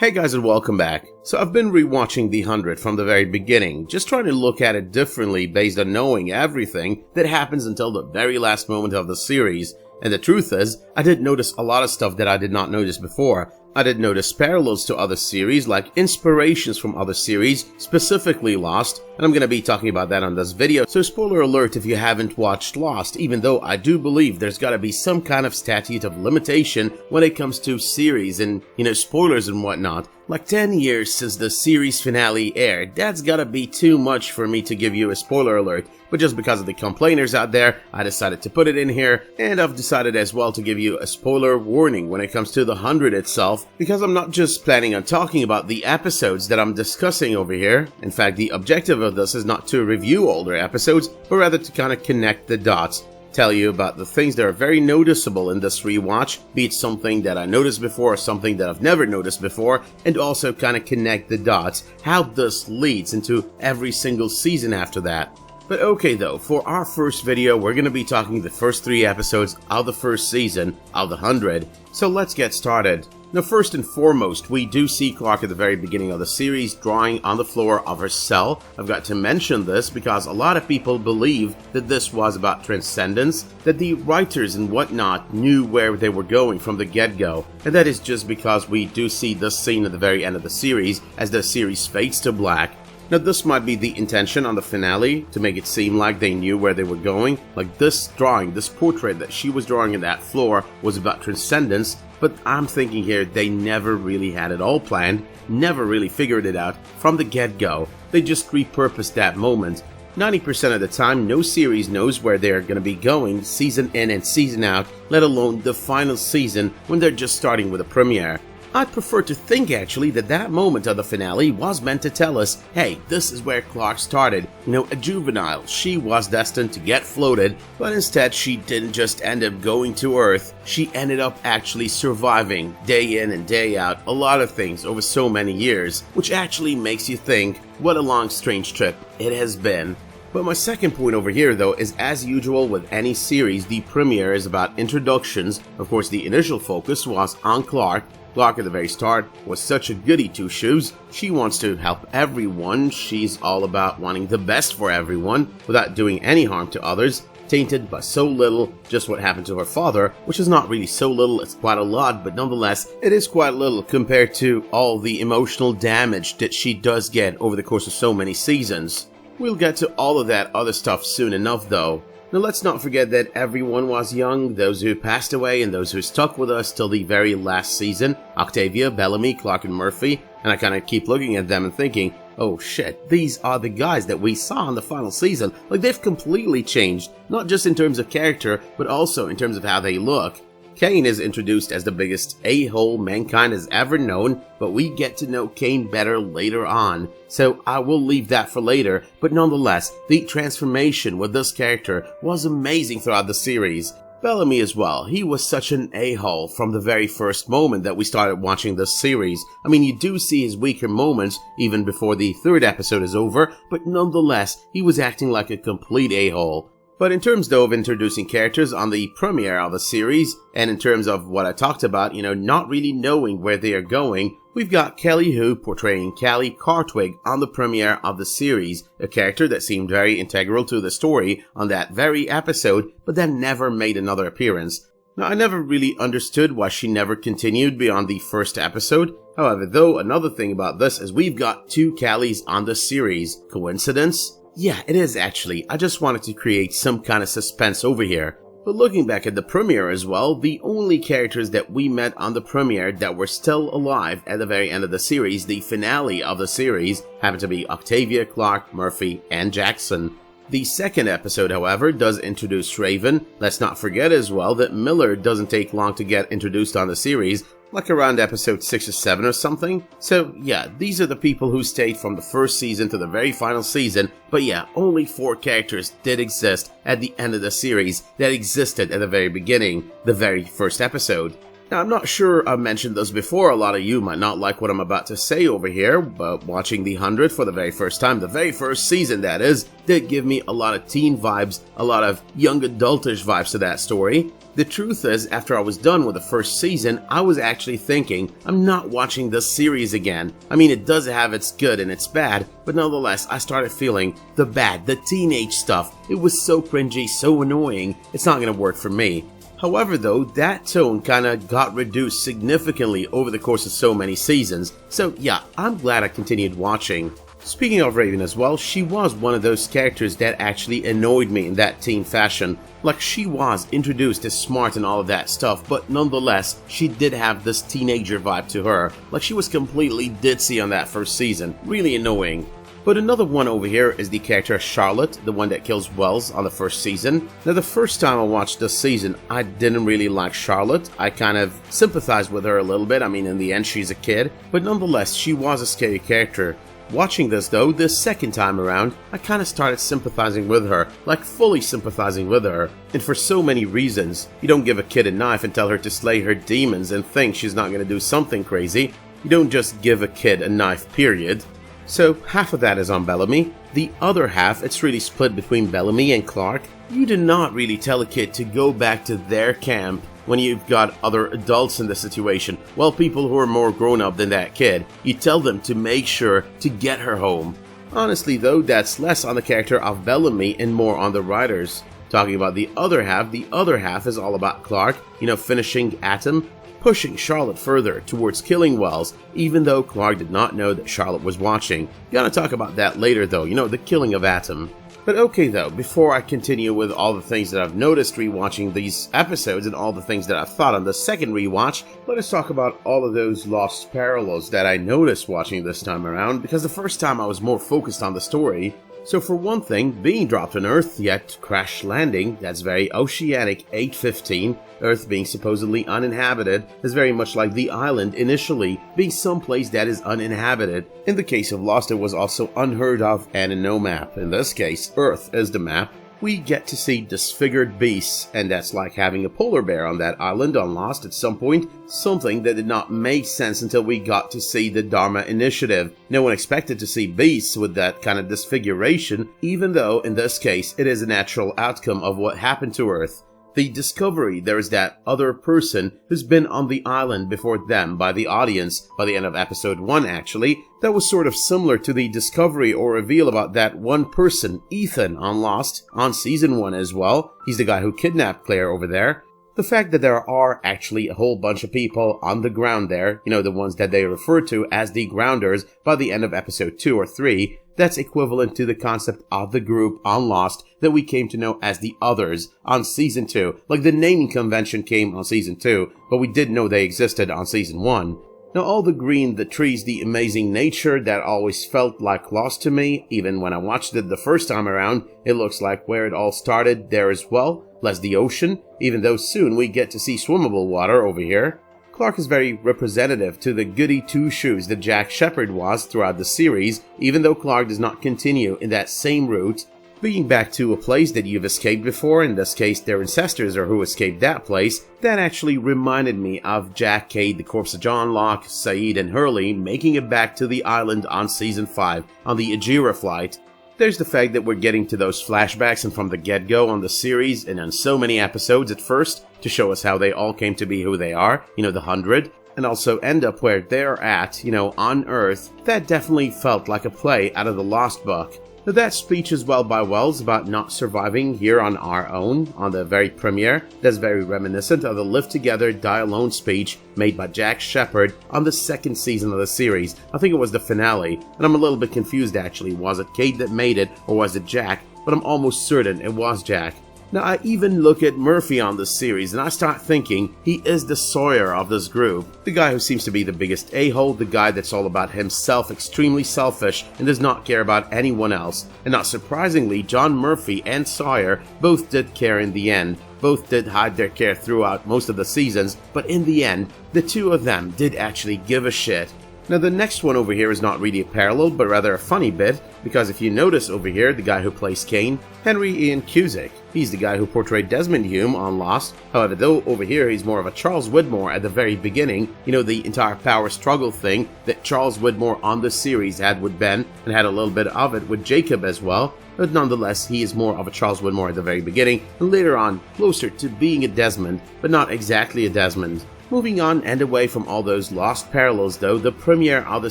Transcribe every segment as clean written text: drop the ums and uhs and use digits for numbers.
Hey guys and welcome back. So I've been rewatching The 100 from the very beginning, just trying to look at it differently based on knowing everything that happens until the very last moment of the series. And the truth is, I did notice a lot of stuff that I did not notice before. I did notice parallels to other series, like inspirations from other series, specifically Lost, and I'm going to be talking about that on this video, so spoiler alert if you haven't watched Lost, even though I do believe there's got to be some kind of statute of limitation when it comes to series and, spoilers and whatnot. Like 10 years since the series finale aired, that's gotta be too much for me to give you a spoiler alert, but just because of the complainers out there, I decided to put it in here, and I've decided as well to give you a spoiler warning when it comes to The 100 itself, because I'm not just planning on talking about the episodes that I'm discussing over here. In fact, the objective of this is not to review older episodes, but rather to kind of connect the dots. Tell you about the things that are very noticeable in this rewatch, be it something that I noticed before or something that I've never noticed before, and also kind of connect the dots, how this leads into every single season after that. But okay though, for our first video we're going to be talking the first 3 episodes of the first season of The 100, so let's get started. Now first and foremost, we do see Clarke at the very beginning of the series drawing on the floor of her cell. I've got to mention this because a lot of people believe that this was about transcendence, that the writers and whatnot knew where they were going from the get-go, and that is just because we do see this scene at the very end of the series as the series fades to black. Now this might be the intention on the finale, to make it seem like they knew where they were going, like this drawing, this portrait that she was drawing in that floor was about transcendence, but I'm thinking here they never really had it all planned, never really figured it out from the get-go. They just repurposed that moment. 90% of the time, no series knows where they're going to be going season in and season out, let alone the final season when they're just starting with a premiere. I'd prefer to think actually that that moment of the finale was meant to tell us, hey, this is where Clarke started. A juvenile, she was destined to get floated, but instead she didn't just end up going to Earth. She ended up actually surviving day in and day out a lot of things over so many years, which actually makes you think, what a long strange trip it has been. But my second point over here though is, as usual with any series, the premiere is about introductions. Of course the initial focus was on Clarke. Clarke at the very start was such a goody two-shoes. She wants to help everyone, she's all about wanting the best for everyone without doing any harm to others, tainted by so little, just what happened to her father, which is not really so little, it's quite a lot, but nonetheless, it is quite little compared to all the emotional damage that she does get over the course of so many seasons. We'll get to all of that other stuff soon enough though. Now let's not forget that everyone was young, those who passed away and those who stuck with us till the very last season. Octavia, Bellamy, Clarke and Murphy, and I kind of keep looking at them and thinking, oh shit, these are the guys that we saw in the final season. Like they've completely changed, not just in terms of character, but also in terms of how they look. Kane is introduced as the biggest a-hole mankind has ever known, but we get to know Kane better later on, so I will leave that for later, but nonetheless, the transformation with this character was amazing throughout the series. Bellamy as well, he was such an a-hole from the very first moment that we started watching this series. I mean, you do see his weaker moments even before the 3rd episode is over, but nonetheless, he was acting like a complete a-hole. But in terms though of introducing characters on the premiere of the series, and in terms of what I talked about, not really knowing where they are going, we've got Kelly Hu portraying Callie Cartwig on the premiere of the series, a character that seemed very integral to the story on that very episode, but then never made another appearance. Now, I never really understood why she never continued beyond the 1st episode. However, though, another thing about this is we've got 2 Callies on the series. Coincidence? Yeah, it is actually. I just wanted to create some kind of suspense over here. But looking back at the premiere as well, the only characters that we met on the premiere that were still alive at the very end of the series, the finale of the series, happened to be Octavia, Clarke, Murphy, and Jackson. The 2nd episode, however, does introduce Raven. Let's not forget as well that Miller doesn't take long to get introduced on the series, like around episode 6 or 7 or something. So yeah, these are the people who stayed from the first season to the very final season, but yeah, only 4 characters did exist at the end of the series that existed at the very beginning, the very first episode. Now, I'm not sure I've mentioned this before, a lot of you might not like what I'm about to say over here, but watching The 100 for the very first time, the very first season that is, did give me a lot of teen vibes, a lot of young adultish vibes to that story. The truth is, after I was done with the first season, I was actually thinking, I'm not watching this series again. I mean, it does have its good and its bad, but nonetheless, I started feeling the bad, the teenage stuff. It was so cringy, so annoying, it's not gonna work for me. However though, that tone kinda got reduced significantly over the course of so many seasons, so yeah, I'm glad I continued watching. Speaking of Raven as well, she was one of those characters that actually annoyed me in that teen fashion. Like, she was introduced as smart and all of that stuff, but nonetheless, she did have this teenager vibe to her. Like, she was completely ditzy on that first season, really annoying. But another one over here is the character Charlotte, the one that kills Wells on the first season. Now, the first time I watched this season, I didn't really like Charlotte. I kind of sympathized with her a little bit. I mean, in the end, she's a kid. But nonetheless, she was a scary character. Watching this though, the second time around, I kind of started sympathizing with her, like fully sympathizing with her. And for so many reasons. You don't give a kid a knife and tell her to slay her demons and think she's not going to do something crazy. You don't just give a kid a knife, period. So half of that is on Bellamy. The other half, it's really split between Bellamy and Clarke. You do not really tell a kid to go back to their camp when you've got other adults in the situation. Well, people who are more grown up than that kid. You tell them to make sure to get her home. Honestly though, that's less on the character of Bellamy and more on the writers. Talking about the other half is all about Clarke, finishing Atom, pushing Charlotte further towards killing Wells, even though Clarke did not know that Charlotte was watching. Gonna talk about that later though, the killing of Atom. But okay though, before I continue with all the things that I've noticed rewatching these episodes and all the things that I've thought on the second rewatch, let us talk about all of those lost parallels that I noticed watching this time around, because the first time I was more focused on the story. So for one thing, being dropped on Earth, yet crash landing, that's very oceanic 815, Earth being supposedly uninhabited, is very much like the island initially being someplace that is uninhabited. In the case of Lost, it was also unheard of and no map. In this case, Earth is the map. We get to see disfigured beasts, and that's like having a polar bear on that island on Lost at some point, something that did not make sense until we got to see the Dharma Initiative. No one expected to see beasts with that kind of disfiguration, even though in this case it is a natural outcome of what happened to Earth. The discovery there is that other person who's been on the island before them by the audience by the end of episode 1 actually, that was sort of similar to the discovery or reveal about that one person, Ethan, on Lost, on season 1 as well. He's the guy who kidnapped Claire over there. The fact that there are actually a whole bunch of people on the ground there, the ones that they refer to as the Grounders by the end of episode 2 or 3, that's equivalent to the concept of the group on Lost that we came to know as the Others on season 2. Like the naming convention came on season 2, but we didn't know they existed on season 1. Now all the green, the trees, the amazing nature that always felt like Lost to me, even when I watched it the first time around, it looks like where it all started there as well, less the ocean, even though soon we get to see swimmable water over here. Clarke is very representative to the goody two-shoes that Jack Shephard was throughout the series, even though Clarke does not continue in that same route. Being back to a place that you've escaped before, in this case their ancestors are who escaped that place, that actually reminded me of Jack, Cade, the corpse of John Locke, Saeed and Hurley making it back to the island on season 5 on the Ajira flight. There's the fact that we're getting to those flashbacks and from the get-go on the series and on so many episodes at first to show us how they all came to be who they are, the 100, and also end up where they're at, on Earth. That definitely felt like a play out of the Lost book. Now that speech as well by Wells about not surviving here on our own on the very premiere, that's very reminiscent of the Live Together, Die Alone speech made by Jack Shephard on the second season of the series. I think it was the finale, and I'm a little bit confused actually. Was it Cade that made it, or was it Jack? But I'm almost certain it was Jack. Now I even look at Murphy on this series and I start thinking he is the Sawyer of this group. The guy who seems to be the biggest a-hole, the guy that's all about himself, extremely selfish and does not care about anyone else. And not surprisingly, John Murphy and Sawyer both did care in the end. Both did hide their care throughout most of the seasons, but in the end, the two of them did actually give a shit. Now the next one over here is not really a parallel, but rather a funny bit. Because if you notice over here, the guy who plays Kane, Henry Ian Cusick, he's the guy who portrayed Desmond Hume on Lost. However, though over here he's more of a Charles Widmore at the very beginning, you know, the entire power struggle thing that Charles Widmore on the series had with Ben, and had a little bit of it with Jacob as well. But nonetheless, he is more of a Charles Widmore at the very beginning, and later on, closer to being a Desmond, but not exactly a Desmond. Moving on and away from all those Lost parallels though, the premiere of the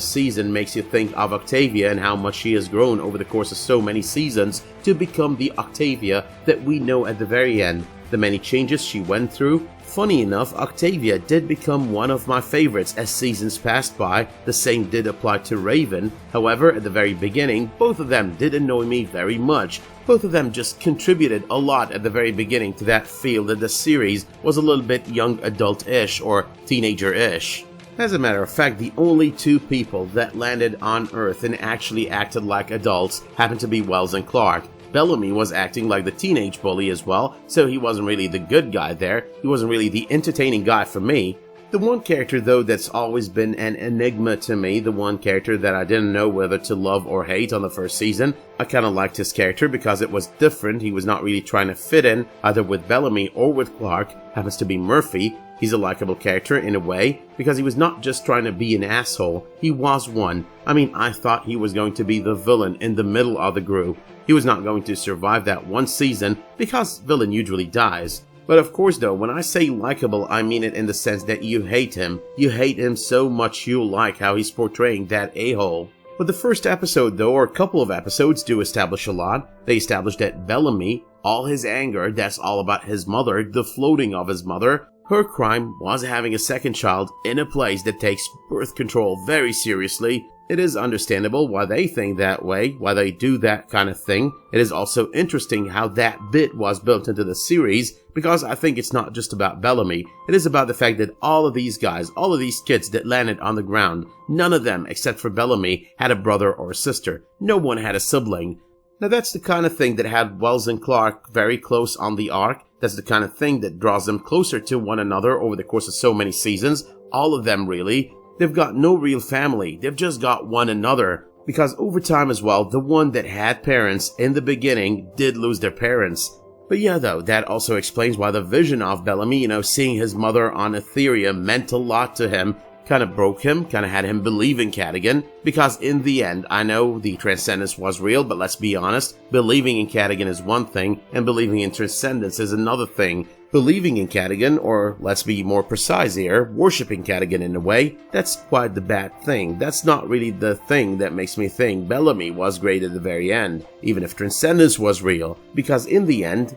season makes you think of Octavia and how much she has grown over the course of so many seasons to become the Octavia that we know at the very end. The many changes she went through. Funny enough, Octavia did become one of my favorites as seasons passed by. The same did apply to Raven. However, at the very beginning, both of them did annoy me very much. Both of them just contributed a lot at the very beginning to that feel that the series was a little bit young adult-ish or teenager-ish. As a matter of fact, the only two people that landed on Earth and actually acted like adults happened to be Wells and Clarke. Bellamy was acting like the teenage bully as well, so he wasn't really the good guy there. He wasn't really the entertaining guy for me. The one character though that's always been an enigma to me, the one character that I didn't know whether to love or hate on the first season, I kinda liked his character because it was different. He was not really trying to fit in either with Bellamy or with Clarke, happens to be Murphy. He's a likable character in a way because he was not just trying to be an asshole, he was one. I mean, I thought he was going to be the villain in the middle of the group. He was not going to survive that one season because villain usually dies. But of course though, when I say likable, I mean it in the sense that you hate him. You hate him so much you like how he's portraying that a-hole. But the first episode though, or a couple of episodes, do establish a lot. They established that Bellamy, all his anger, that's all about his mother, the floating of his mother. Her crime was having a second child in a place that takes birth control very seriously. It is understandable why they think that way, why they do that kind of thing. It is also interesting how that bit was built into the series, because I think it's not just about Bellamy. It is about the fact that all of these guys, all of these kids that landed on the ground, none of them, except for Bellamy, had a brother or a sister. No one had a sibling. Now that's the kind of thing that had Wells and Clarke very close on the arc. That's the kind of thing that draws them closer to one another over the course of so many seasons. All of them really. They've got no real family, they've just got one another. Because over time as well, the one that had parents in the beginning did lose their parents. But yeah though, that also explains why the vision of Bellamy, seeing his mother on Etheria meant a lot to him. Kind of broke him, kind of had him believe in Cadigan. Because in the end, I know the transcendence was real, but let's be honest, believing in Cadigan is one thing, and believing in transcendence is another thing. Believing in Cadigan, or let's be more precise here, worshipping Cadigan in a way, that's quite the bad thing. That's not really the thing that makes me think Bellamy was great at the very end, even if transcendence was real. Because in the end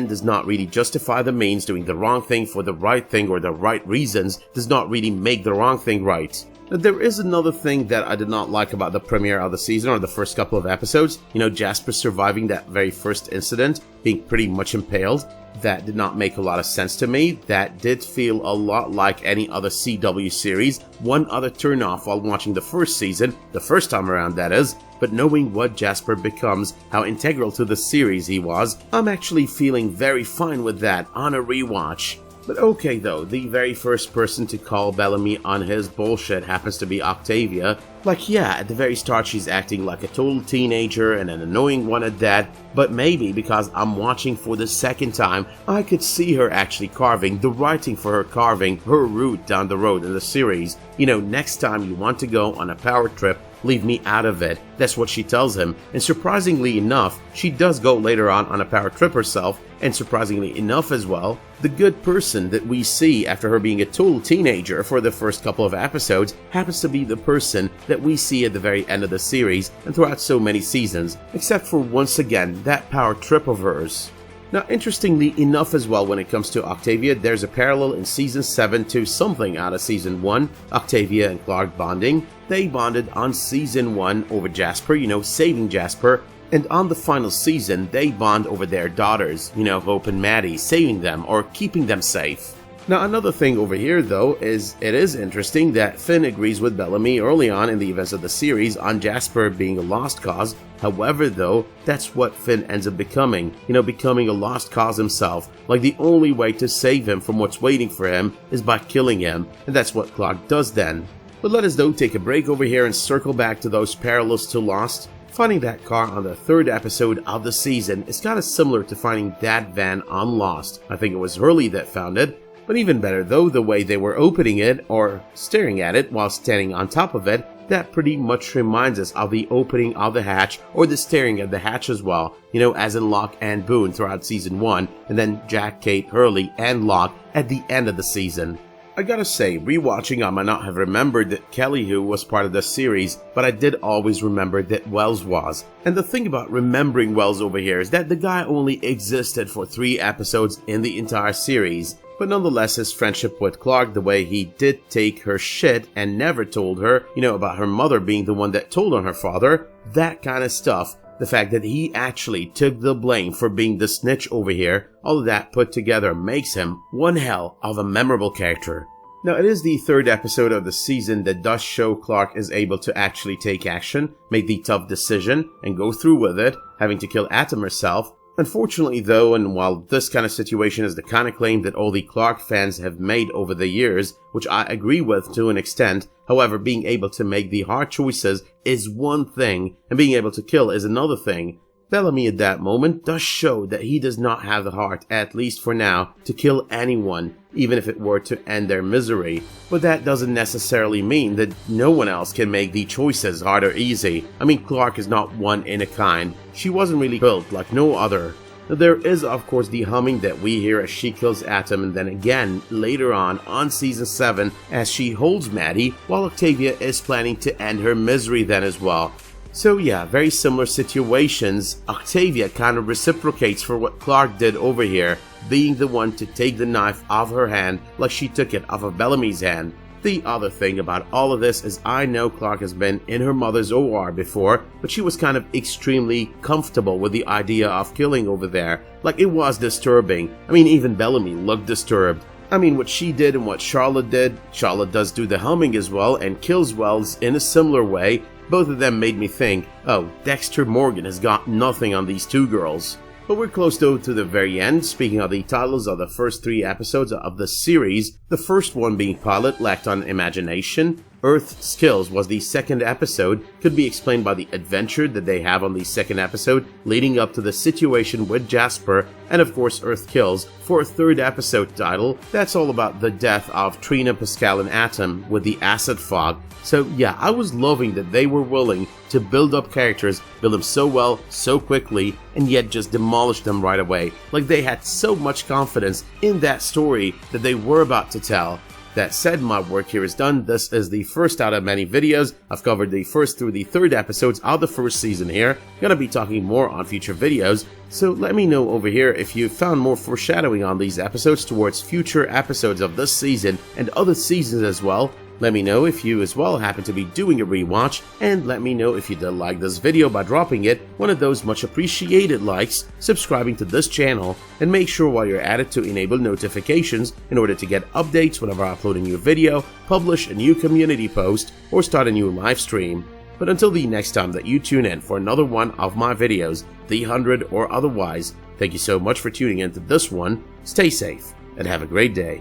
does not really justify the means. Doing the wrong thing for the right thing or the right reasons does not really make the wrong thing right. Now, there is another thing that I did not like about the premiere of the season or the first couple of episodes. Jasper surviving that very first incident, being pretty much impaled. That did not make a lot of sense to me. That did feel a lot like any other CW series. One other turnoff while watching the first season, the first time around that is, but knowing what Jasper becomes, how integral to the series he was, I'm actually feeling very fine with that on a rewatch. But okay though, the very first person to call Bellamy on his bullshit happens to be Octavia. Like yeah, at the very start she's acting like a total teenager and an annoying one at that, but maybe because I'm watching for the second time, I could see her actually carving, the writing for her carving her route down the road in the series. Next time you want to go on a power trip, leave me out of it. That's what she tells him. And surprisingly enough, she does go later on a power trip herself. And surprisingly enough as well, the good person that we see after her being a total teenager for the first couple of episodes happens to be the person that we see at the very end of the series and throughout so many seasons, except for once again that power trip of hers. Now, interestingly enough as well, when it comes to Octavia, there's a parallel in Season 7 to something out of Season 1, Octavia and Clarke bonding. They bonded on Season 1 over Jasper, saving Jasper, and on the final season, they bond over their daughters, Hope and Maddie, saving them or keeping them safe. Now, another thing over here, though, is it is interesting that Finn agrees with Bellamy early on in the events of the series on Jasper being a lost cause. However, though, that's what Finn ends up becoming, becoming a lost cause himself. Like the only way to save him from what's waiting for him is by killing him, and that's what Clarke does then. But let us, though, take a break over here and circle back to those parallels to Lost. Finding that car on the 3rd episode of the season is kind of similar to finding that van on Lost. I think it was Hurley that found it, but even better though, the way they were opening it or staring at it while standing on top of it, that pretty much reminds us of the opening of the hatch or the staring at the hatch as well, you know, as in Locke and Boone throughout season 1, and then Jack, Kate, Hurley, and Locke at the end of the season. I gotta say, rewatching, I might not have remembered that Kelly Hu was part of the series, but I did always remember that Wells was. And the thing about remembering Wells over here is that the guy only existed for 3 episodes in the entire series. But nonetheless, his friendship with Clarke, the way he did take her shit and never told her, you know, about her mother being the one that told on her father, that kind of stuff. The fact that he actually took the blame for being the snitch over here, all of that put together makes him one hell of a memorable character. Now, it is the 3rd episode of the season that does show Clarke is able to actually take action, make the tough decision, and go through with it, having to kill Atom herself. Unfortunately though, and while this kind of situation is the kind of claim that all the Clarke fans have made over the years, which I agree with to an extent, however, being able to make the hard choices is one thing, and being able to kill is another thing. Bellamy at that moment does show that he does not have the heart, at least for now, to kill anyone, even if it were to end their misery. But that doesn't necessarily mean that no one else can make the choices hard or easy. I mean, Clarke is not one in a kind. She wasn't really built like no other. Now, there is of course the humming that we hear as she kills Atom, and then again later on season 7 as she holds Maddie while Octavia is planning to end her misery then as well. So yeah, very similar situations. Octavia kind of reciprocates for what Clarke did over here, being the one to take the knife off her hand like she took it off of Bellamy's hand. The other thing about all of this is I know Clarke has been in her mother's OR before, but she was kind of extremely comfortable with the idea of killing over there. Like, it was disturbing. I mean, even Bellamy looked disturbed. I mean, what she did and what Charlotte did, Charlotte does do the humming as well and kills Wells in a similar way. Both of them made me think, oh, Dexter Morgan has got nothing on these 2 girls. But we're close though to the very end. Speaking of the titles of the first 3 episodes of the series, the first one being Pilot lacked on imagination. Earth Skills was the 2nd episode, could be explained by the adventure that they have on the 2nd episode leading up to the situation with Jasper, and of course Earth Kills for a 3rd episode title. That's all about the death of Trina, Pascal, and Atom with the acid fog. So yeah, I was loving that they were willing to build up characters, build them so well, so quickly, and yet just demolish them right away. Like, they had so much confidence in that story that they were about to tell. That said, my work here is done. This is the first out of many videos. I've covered the 1st through the 3rd episodes of the 1st season here. Gonna be talking more on future videos, so let me know over here if you found more foreshadowing on these episodes towards future episodes of this season and other seasons as well. Let me know if you as well happen to be doing a rewatch, and let me know if you did like this video by dropping it one of those much appreciated likes, subscribing to this channel, and make sure while you're at it to enable notifications in order to get updates whenever I upload a new video, publish a new community post, or start a new live stream. But until the next time that you tune in for another one of my videos, the 100 or otherwise, thank you so much for tuning in to this one, stay safe, and have a great day.